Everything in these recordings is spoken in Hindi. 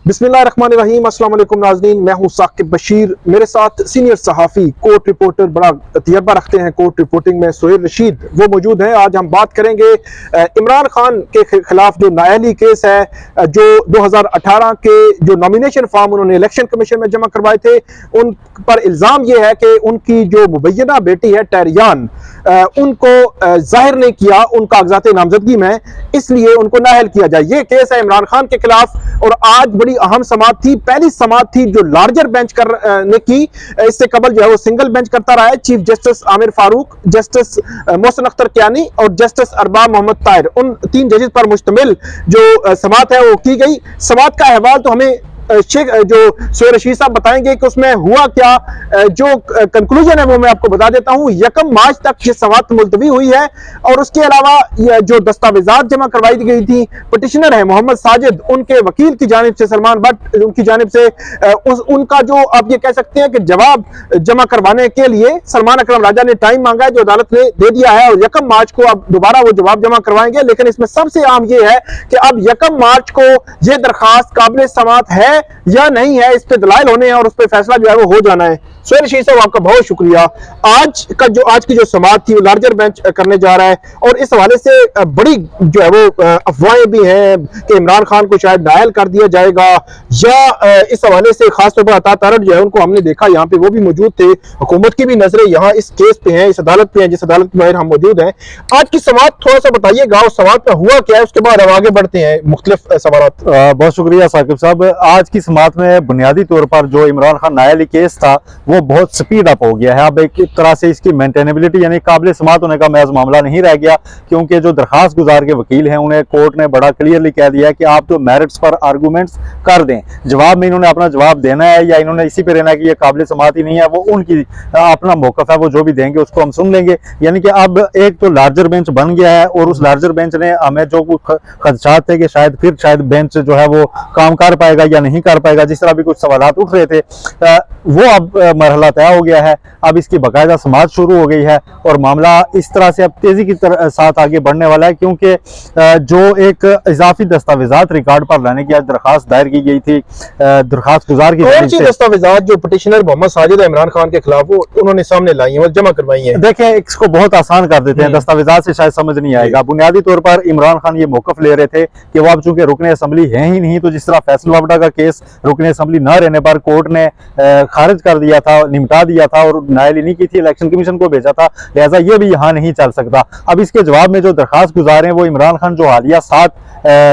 बिस्मिल्लाहिर्रहमानिर्रहीम। अस्सलाम वालेकुम नाज़रीन, मैं हूं साकिब बशीर। मेरे साथ सीनियर सहाफ़ी कोर्ट रिपोर्टर, बड़ा तजर्बा रखते हैं कोर्ट रिपोर्टिंग में, सोहेल रशीद, वो मौजूद हैं। आज हम बात करेंगे इमरान खान के खिलाफ जो नाअहली केस है, जो 2018 के जो नॉमिनेशन फॉर्म उन्होंने इलेक्शन कमीशन में जमा करवाए थे, उन पर इल्ज़ाम ये है कि उनकी जो मुबैना बेटी है टैरियान, उनको जाहिर नहीं किया उन कागजात नामजदगी में, इसलिए उनको नाअहल किया जाए। ये केस है इमरान खान के खिलाफ और आज बड़ी अहम समाअत थी, पहली समाअत थी जो लार्जर बेंच करने की। इससे कबल जो है वो सिंगल बेंच करता रहा है। Chief justice Amir Farooq, justice Mohsin Akhtar Kiyani और जस्टिस अरबाब मोहम्मद ताहिर, उन 3 जजेस पर मुश्तमिल जो समाअत है वो की गई। समाअत का अहवाल तो हमें जो सोहेल रशीद साहब बताएंगे कि उसमें हुआ क्या। जो कंक्लूजन है वो मैं आपको बता देता हूं। 1 मार्च तक ये समाअत मुलतवी हुई है और उसके अलावा जो दस्तावेजात जमा करवाई गई थी, पिटिशनर है मोहम्मद साजिद, उनके वकील की जानिब से, सलमान भट्ट उनकी जानिब से, उनका जो आप ये कह सकते हैं कि जवाब जमा करवाने के लिए सलमान अकरम राजा ने टाइम मांगा है, जो अदालत ने दे दिया है और 1 मार्च को अब दोबारा वो जवाब जमा करवाएंगे। लेकिन इसमें सबसे अहम ये है कि अब 1 मार्च को ये दरखास्त काबिल समाअत है या नहीं है, इस पे दलाइल होने हैं और उस पे फैसला जो है वो हो जाना है। सोहेल रशीद साहब, आपका बहुत शुक्रिया। आज की जो समाअत थी वो लार्जर बेंच करने जा रहा है और इस हवाले से बड़ी जो है वो अफवाहें भी हैं कि इमरान खान को शायद नाअहल कर दिया जाएगा, या इस हवाले से खासतौर पर अता तारड़ जो है उनको हमने देखा यहाँ पे, वो भी मौजूद थे। हुकूमत की भी नजरें यहाँ इस केस पे हैं, इस अदालत पे हैं जिस अदालत में हम मौजूद हैं। आज की समाअत थोड़ा सा बताइएगा, उस समाअत में हुआ क्या है, उसके बाद हम आगे बढ़ते हैं मुख्तलिफ सवालात। बहुत शुक्रिया साकिब साहब। आज की समाअत में बुनियादी तौर पर जो इमरान खान नाअहली केस था वो बहुत स्पीड अप हो गया है। अब एक तरह से इसकी मेंटेनेबिलिटी यानी काबिल समाअत होने का महज मामला नहीं रह गया, क्योंकि जो दरखास्त गुजार के वकील हैं उन्हें कोर्ट ने बड़ा क्लियरली कह दिया है कि आप जो मेरिट्स पर आर्गूमेंट्स कर दें, जवाब में इन्होंने अपना जवाब देना है या इन्होंने इसी पे रहना है कि ये काबिल समाअत ही नहीं है, वो उनकी अपना मौकफ है, वो जो भी देंगे उसको हम सुन लेंगे। यानी कि अब एक तो लार्जर बेंच बन गया है और उस लार्जर बेंच ने हमें जो कुछ खदशात थे कि शायद बेंच जो है वो काम कर पाएगा या नहीं कर पाएगा, जिस तरह भी कुछ सवालात उठ रहे थे, वो अब मरहला तय हो गया है। अब इसकी बाकायदा समाअत शुरू हो गई है और मामला इस तरह से अब तेजी के साथ आगे बढ़ने वाला है, क्योंकि जो एक इजाफी दस्तावेजात रिकॉर्ड पर लाने की आज दरखास्त दायर की गई थी दरखास्त गुजार की, कौन सी दस्तावेजात जो पिटिशनर मोहम्मद साजिद इमरान खान के खिलाफ वो उन्होंने सामने लाई हैं, वो जमा करवाई हैं? देखें, इसको बहुत आसान कर देते हैं, दस्तावेजात से शायद समझ नहीं आएगा। बुनियादी तौर पर इमरान खान ये मौकफ ले रहे थे कि वो अब चूंकि रुकने असेंबली है ही नहीं, तो जिस तरह फैसल वावड़ा का केस रुकने असेंबली न रहने पर कोर्ट ने खारिज कर दिया था, निपटा दिया था और नाअहली नहीं की थी, इलेक्शन कमीशन को भेजा था, लिहाजा ये भी यहाँ नहीं चल सकता। अब इसके जवाब में जो दरखास्त गुजार हैं वो इमरान खान जो हालिया 7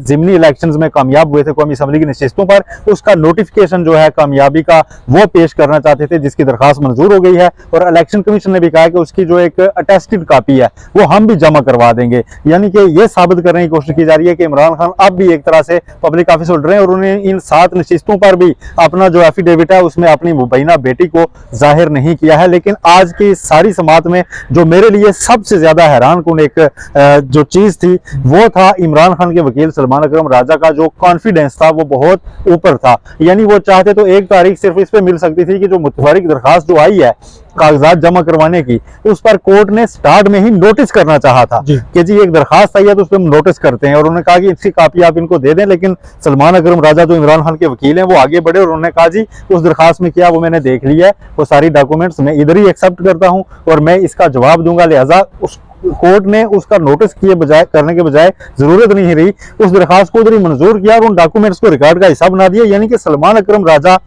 ज़िमनी इलेक्शंस में कामयाब हुए थे कौमी असेंबली की नशिस्तों पर, उसका नोटिफिकेशन जो है कामयाबी का वो पेश करना चाहते थे, जिसकी दरखास्त मंजूर हो गई है और इलेक्शन कमीशन ने भी कहा कि उसकी जो एक अटेस्टेड कॉपी है वो हम भी जमा करवा देंगे। यानी कि ये साबित करने की कोशिश की जा रही है कि इमरान खान अब भी एक तरह से पब्लिक ऑफिस होल्डर हैं और उन्होंने इन 7 नशिस्तों पर भी अपना जो एफिडेविट है उसमें अपनी मुबैना बेटी को जाहिर नहीं किया है। लेकिन आज की सारी समाअत में जो मेरे लिए सबसे ज्यादा हैरान कुन एक जो चीज थी वो था इमरान खान के वकील सलमान अकरम राजा का जो कॉन्फिडेंस था वो बहुत ऊपर था। यानी वो चाहते तो एक तारीख सिर्फ इस पे मिल सकती थी कि जो मुतफरिक दरखास्त जो आई है कागजात जमा करवाने की, उस पर कोर्ट ने स्टार्ट में ही नोटिस करना चाहा था कि जी एक दरखास्त आई है तो उस पर हम नोटिस करते हैं, और उन्होंने कहा कि इसकी कॉपी आप इनको दे दें। लेकिन सलमान अकरम राजा जो इमरान खान के वकील हैं वो आगे बढ़े और उन्होंने कहा जी उस दरखास्त में क्या वो मैंने देख लिया है, वो सारी डॉक्यूमेंट्स मैं इधर ही एक्सेप्ट करता हूँ और मैं इसका जवाब दूंगा। लिहाजा उस कोर्ट ने उसका नोटिस करने के बजाय जरूरत नहीं रही, उस दरखास्त को उधर ही मंजूर किया और उन डॉक्यूमेंट्स को रिकॉर्ड का हिसाब बना दिया। यानी कि सलमान अकरम राजा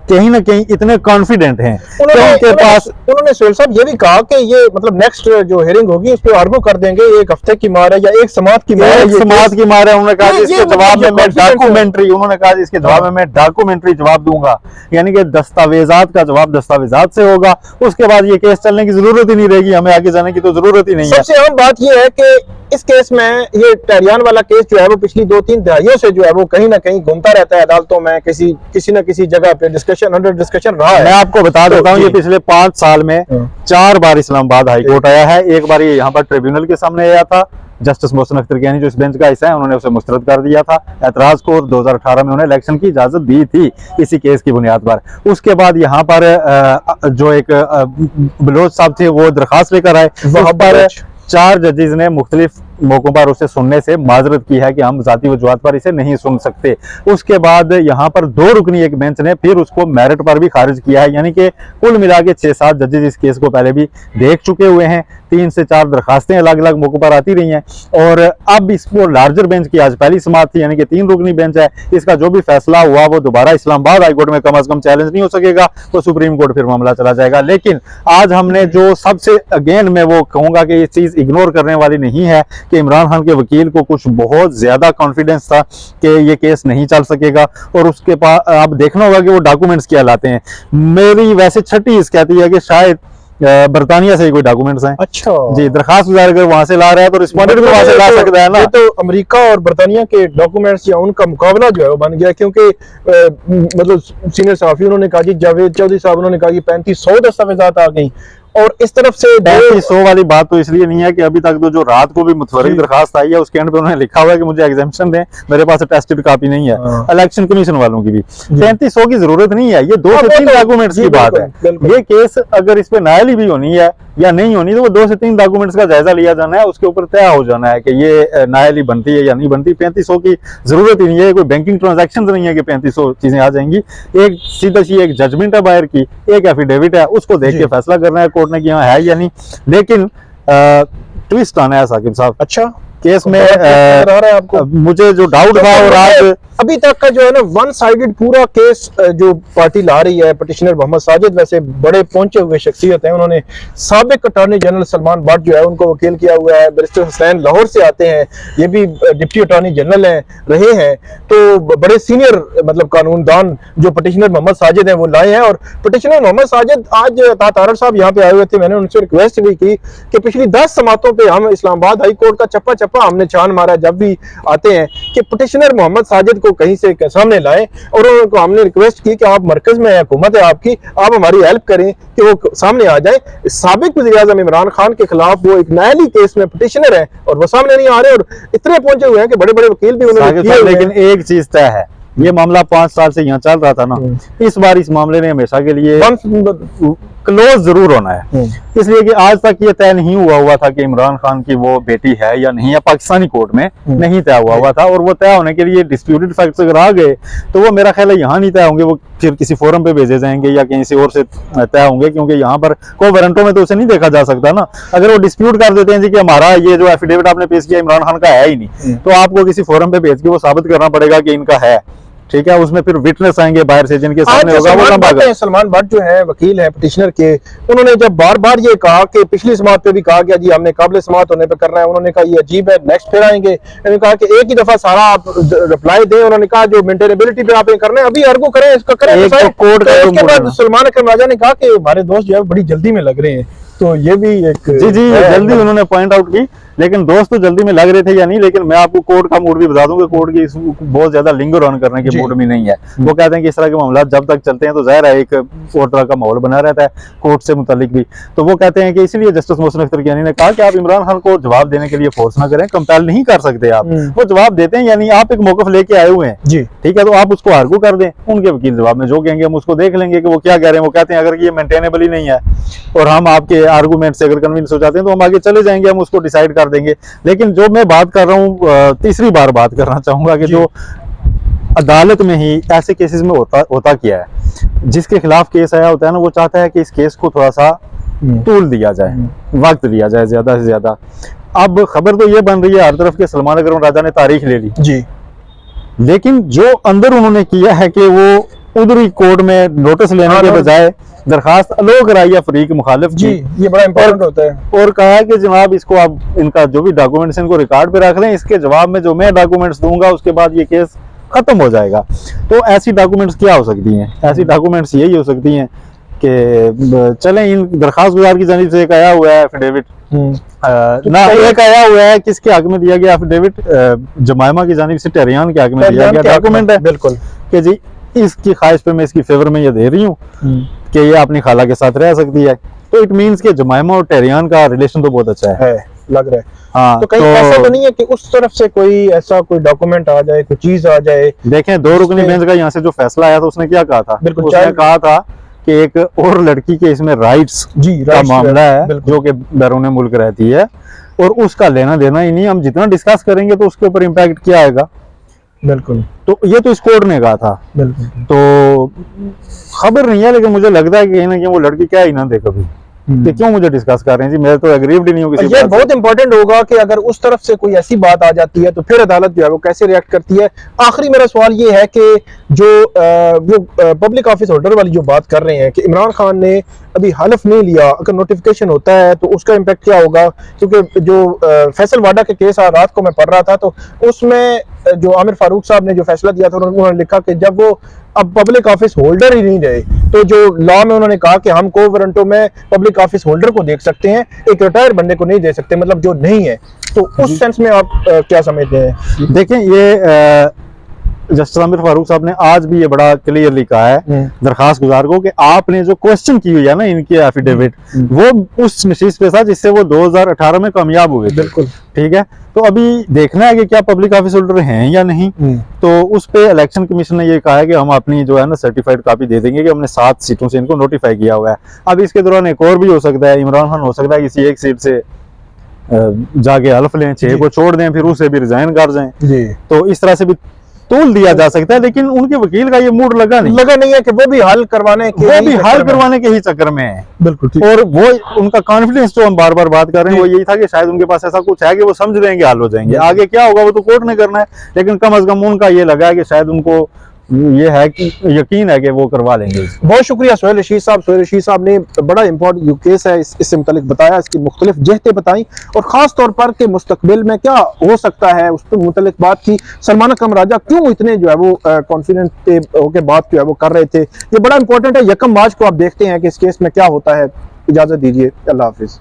कहीं ना कहीं इतने कॉन्फिडेंट हैं उनके पास। उन्होंने सोहेल साहब ये भी कहा कि ये मतलब नेक्स्ट जो हियरिंग होगी उस पर आर्गू कर देंगे, 1 हफ्ते की मार है या एक समाअत की मार है, उन्होंने कहा इसके जवाब में मैं डॉक्यूमेंट्री इसके जवाब में मैं डॉक्यूमेंट्री जवाब दूंगा। यानी कि दस्तावेजात का जवाब दस्तावेजात से होगा, उसके बाद ये केस चलने की जरूरत ही नहीं रहेगी, हमें आगे जाने की तो जरूरत ही नहीं है। सबसे अहम बात ये है कि इस केस में ये टैरियान वाला केस जो है वो पिछली 2-3 दहाइयों से जो है वो कहीं ना कहीं घूमता रहता है अदालतों में, किसी न किसी जगह पे अंडर डिस्कशन रहा है। मैं आपको बता देता हूँ, ये पिछले 5 साल में 4 बार इस्लामाबाद हाई कोर्ट आया है। एक बार ये यहाँ पर ट्रिब्यूनल के सामने आया था, जस्टिस मोहसिन अख्तर कियानी जो इस बेंच का हिस्सा है उन्होंने उसे मुस्तरद कर दिया था एतराज को, और 2018 में उन्हें इलेक्शन की इजाजत दी थी इसी केस की बुनियाद पर। उसके बाद यहाँ पर जो एक बलोच साहब थे वो दरखास्त लेकर आए, वहां पर 4 जजेस ने मुख्तलिफ मौकों पर उसे सुनने से माजरत की है कि हम जाती वजूहात पर इसे नहीं सुन सकते। उसके बाद यहाँ पर 2 रुकनी एक बेंच ने फिर उसको मेरिट पर भी खारिज किया है, यानी कि कुल मिला के 6-7 जजेस इस केस को पहले भी देख चुके हुए हैं। 3 से 4 दरखास्तें अलग अलग मौकों पर आती रही हैं और अब इसको लार्जर बेंच की आज पहली समाअत थी, यानी कि 3 रुकनी बेंच है। इसका जो भी फैसला हुआ वो दोबारा इस्लामाबाद हाईकोर्ट में कम अज कम चैलेंज नहीं हो सकेगा, तो सुप्रीम कोर्ट फिर मामला चला जाएगा। लेकिन आज हमने जो सबसे अगेन मैं वो कहूंगा कि ये चीज इग्नोर करने वाली नहीं है कि इमरान खान के वकील को कुछ बहुत ज्यादा कॉन्फिडेंस था कि ये केस नहीं चल सकेगा और उसके पास अब देखना होगा कि वो डॉक्यूमेंट्स क्या लाते हैं। मेरी वैसे छठी इस कहती है कि शायद बर्तानिया से ही कोई डॉक्यूमेंट्स हैं। अच्छा जी, दरखास्त गुजार अगर वहां से ला रहा है तो रिस्पोंडेंट भी वहां से ला सकता है ना। ये तो अमेरिका और बर्तानिया के डॉक्यूमेंट्स या उनका मुकाबला जो है वो बन गया, क्योंकि मतलब सीनियर सहाफी उन्होंने कहा कि जावेद चौधरी साहब उन्होंने कहा कि 3500 दस्तावेजात आ गई और इस तरफ से 3500 वाली बात तो इसलिए नहीं है कि अभी तक तो जो रात को भी मुतवरिक दरखास्त आई है उसके एंड पे उन्होंने लिखा हुआ है कि मुझे एग्जाम्पशन दें, मेरे पास टेस्टेड कॉपी नहीं है। इलेक्शन कमीशन वालों की भी 3500 की जरूरत नहीं है, ये 2 से 3 डॉक्यूमेंट्स की बात है। ये केस अगर इस पे नायली भी होनी है या नहीं होनी तो वो 2 से 3 डॉक्यूमेंट्स का जायजा लिया जाना है, उसके ऊपर तय हो जाना है कि ये नायली बनती है या नहीं बनती। 3500 की जरूरत ही नहीं है, कोई बैंकिंग ट्रांजैक्शन नहीं है कि 3500 चीजें आ जाएंगी। एक सीधा सी एक जजमेंट है बायर की, एक एफिडेविट है, उसको देख के फैसला करना है कोर्ट ने कि यहाँ है या नहीं। लेकिन ट्विस्ट आना है साकिब साहब। अच्छा केस में रहा है आपको मुझे जो डाउट था और आज अभी तक का जो है ना वन साइडेड पूरा केस जो पार्टी ला रही है, पिटिशनर मोहम्मद साजिद वैसे बड़े पहुंचे हुए शख्सियत हैं, उन्होंने साबिक अटॉर्नी जनरल सलमान भट्ट जो है उनको वकील किया हुआ है, बैरिस्टर हुसैन लाहौर से आते हैं, ये भी डिप्टी अटॉर्नी जनरल हैं रहे हैं, तो बड़े सीनियर मतलब कानूनदान जो पिटिशनर मोहम्मद साजिद हैं वो लाए हैं। और पिटिशनर मोहम्मद साजिद आज तारड़ साहब यहाँ पे आए हुए थे, मैंने उनसे रिक्वेस्ट भी की कि पिछली 10 समातों पे हम इस्लामाबाद हाई कोर्ट का चप्पा चप्पा हमने छान मारा जब भी आते हैं कि पिटिशनर मोहम्मद साजिद को कहीं से सामने लाएं, और उनको हमने रिक्वेस्ट की कि आप मरकज में हुकूमत है आपकी, आप हमारी हेल्प करें कि वो सामने आ जाए। साबिक वज़ीर-ए-आज़म इमरान खान के खिलाफ वो एक नायली केस में पिटिशनर है और वो सामने नहीं आ रहे और इतने पहुंचे हुए हैं कि बड़े बड़े वकील भी उन्होंने किए हुए हैं। लेकिन एक चीज तय है, ये मामला 5 साल से यहाँ चल रहा था ना, इस बार इस मामले ने हमेशा के लिए क्लोज जरूर होना है, इसलिए कि आज तक ये तय नहीं हुआ था कि इमरान खान की वो बेटी है या नहीं है, पाकिस्तानी कोर्ट में नहीं तय हुआ था। और वो तय होने के लिए डिस्प्यूटेड फैक्ट्स अगर आ गए तो वो मेरा ख्याल है यहाँ नहीं तय होंगे, वो फिर किसी फोरम पे भेजे जाएंगे या कहीं से और से तय होंगे, क्योंकि यहाँ पर को वारंटों में तो उसे नहीं देखा जा सकता ना। अगर वो डिस्प्यूट कर देते हैं जी कि हमारा ये जो एफिडेविट आपने पेश किया इमरान खान का है ही नहीं, तो आपको किसी फोरम पे भेज के वो साबित करना पड़ेगा कि इनका है, ठीक है। उसमें फिर विटनेस आएंगे बाहर से जिनके सामने होगा वो लंबा। सलमान भट्ट जो है वकील है पिटिशनर के, उन्होंने जब बार बार ये कहा कि पिछली समात पे भी कहा गया जी हमने काबिल समात होने पे करना है, उन्होंने कहा ये अजीब है, नेक्स्ट फिर आएंगे, उन्होंने कहा कि एक ही दफा सारा आप रिप्लाई दें, उन्होंने कहा जो मेंटेनेबिलिटी पे आप करना है अभी अर्गू करें, इसका करें। उसके बाद सलमान अकरम राजा ने कहा कि हमारे दोस्त जो है बड़ी जल्दी में लग रहे हैं, तो ये भी एक जी जल्दी उन्होंने पॉइंट आउट की, लेकिन दोस्त तो जल्दी में लग रहे थे या नहीं। लेकिन मैं आपको कोर्ट का मूड भी बता दूं कि कोर्ट की बहुत ज्यादा लिंगर ऑन करने के मूड में नहीं है। वो कहते हैं कि इस तरह के मामला जब तक चलते हैं तो जाहिर है एक और तरह का माहौल बना रहता है कोर्ट से मुतालिक भी। तो वो कहते हैं कि इसलिए जस्टिस मोहसिन अख्तर कियानी ने कहा कि आप इमरान खान को जवाब देने के लिए फोर्स ना करें, कंपेल नहीं कर सकते आप, वो जवाब देते हैं, यानी आप एक मौकफ लेके आए हुए हैं जी, ठीक है, तो आप उसको आर्गू कर दें, उनके वकील जवाब में जो कहेंगे हम उसको देख लेंगे कि वो क्या कह रहे हैं। वो कहते हैं अगर ये मेंटेनेबल ही नहीं है और हम आपके आर्गूमेंट से अगर कन्विंस हो जाते हैं तो हम आगे चले जाएंगे, हम उसको डिसाइड कर देंगे। लेकिन जो मैं बात कर रहा हूँ, तीसरी बार बात करना चाहूंगा कि जो अदालत में ही ऐसे केसेस में होता क्या है, जिसके खिलाफ केस आया होता है ना, वो चाहता है कि इस केस को थोड़ा सा तूल दिया जाए, वक्त दिया जाए ज्यादा से ज्यादा। अब खबर तो ये बन रही है हर तरफ के सलमान अकरम राजा ने तारीख ले ली जी, लेकिन जो अंदर उन्होंने किया है कि वो उधर ही कोर्ट में नोटिस लेने के बजाय दरखास्त अलो कराई है फरीक मुखालिफ जी, ये बड़ा इंपॉर्टेंट होता है, और कहा है कि जनाब इसको आप इनका जो भी डॉक्यूमेंट्स इनको रिकॉर्ड पे रख लें, इसके जवाब में जो मैं डॉक्यूमेंट्स दूंगा उसके बाद ये केस खत्म हो जाएगा। तो ऐसी डॉक्यूमेंट्स क्या हो सकती हैं? ऐसी डॉक्यूमेंट्स यही हो सकती हैं कि चलें इन दरखास्त गुजार की जानिब से एक आया हुआ है एफिडेविट, ना एक आया हुआ है किसके हक में दिया गया एफिडेविट, जमायमा की जानिब से टेरियान के हक में दिया गया डॉक्यूमेंट है बिल्कुल कि जी इसकी ख्वाहिश पे मैं इसकी फेवर में ये दे रही हूँ कि ये अपनी खाला के साथ रह सकती है। तो इट मींस कि जमायमा और टेरियान का रिलेशन तो बहुत अच्छा है लग रहा है। हाँ, तो कहीं ऐसा तो नहीं है कि उस तरफ से कोई ऐसा कोई डॉक्यूमेंट आ जाए, कोई चीज आ जाए। देखें 2 रुकनी बेंच का यहाँ से जो फैसला आया था उसने क्या कहा था, उसने कहा था कि एक और लड़की के इसमें राइट्स का मामला है जो कि बैरून मुल्क रहती है, और उसका लेना देना ही नहीं, हम जितना डिस्कस करेंगे तो उसके ऊपर इम्पैक्ट क्या आएगा। बिल्कुल तो ये तो इस कोर्ट ने कहा था, बिल्कुल। तो खबर नहीं है, लेकिन मुझे लगता है कि कहीं ना कहीं वो लड़की क्या ही ना दे कभी, कि क्यों मुझे डिस्कस कर रहे हैं जी, मैं तो एग्रीव्ड नहीं हूँ किसी ये बात से। बहुत इंपॉर्टेंट होगा कि अगर उस तरफ से कोई ऐसी बात आ जाती है तो फिर अदालत जो है वो कैसे रिएक्ट करती है। आखिरी मेरा सवाल ये है कि जो वो पब्लिक ऑफिस होल्डर वाली जो बात कर रहे हैं कि इमरान खान ने अभी हलफ नहीं लिया, अगर नोटिफिकेशन होता है तो उसका इम्पैक्ट क्या होगा, क्योंकि जो फैसल वाडा के केस रात को मैं पढ़ रहा था तो उसमें जो आमिर फारूक साहब ने जो फैसला दिया था उन्होंने लिखा कि जब वो अब पब्लिक ऑफिस होल्डर ही नहीं रहे तो जो लॉ में उन्होंने कहा कि हम को वारंटो में पब्लिक ऑफिस होल्डर को देख सकते हैं, एक रिटायर्ड बंदे को नहीं दे सकते, मतलब जो नहीं है। तो उस सेंस में आप क्या समझते हैं? देखें, ये जस्टिस आमिर फारूक साहब ने आज भी ये बड़ा क्लियरली कहा है दरखास्त गुजार को कि आपने जो क्वेश्चन की हुई है ना इनकी एफिडेविट, वो उस नशीस पे था जिससे वो 2018 में कामयाब हुए थे। बिल्कुल ठीक है, तो अभी देखना है कि क्या पब्लिक ऑफिस होल्डर हैं या नहीं। तो उस पे इलेक्शन कमीशन ने ये कहा है कि हम अपनी जो है ना सर्टिफाइड कॉपी दे देंगे कि हमने 7 सीटों से इनको नोटिफाई किया हुआ है। अब इसके दौरान एक और भी हो सकता है, इमरान खान हो सकता है किसी एक सीट से जाके हल्फ लें, 6 को छोड़ दें, फिर उससे भी रिजाइन कर जाएं। जी, तो इस तरह से भी तोल दिया जा सकता है, लेकिन उनके वकील का ये मूड लगा नहीं है कि वो भी हल करवाने के ही चक्कर में है। बिल्कुल ठीक। और वो उनका कॉन्फिडेंस जो हम बार बार बात कर रहे हैं वो यही था कि शायद उनके पास ऐसा कुछ है कि वो समझ लेंगे, हल हो जाएंगे। आगे क्या होगा वो तो कोर्ट ने करना है, लेकिन कम अज कम उनका ये लगा है कि शायद उनको ये है कि यकीन है कि वो करवा लेंगे। बहुत शुक्रिया सोहेल रशीद साहब। सोहेल रशीद साहब ने बड़ा इंपॉर्टेंट जो केस है इससे मुतालिक बताया, इसकी मुख्तलिफ जहतें बताई और ख़ास तौर पर के मुस्तकबिल में क्या हो सकता है उस पर मुतालिक बात की। सलमान अकरम राजा क्यों इतने जो है वो कॉन्फिडेंट पे होकर बात जो है वो कर रहे थे, ये बड़ा इंपॉर्टेंट है। 1 मार्च को आप देखते हैं कि इस केस में क्या होता है। इजाज़त दीजिए, अल्लाह हाफिज़।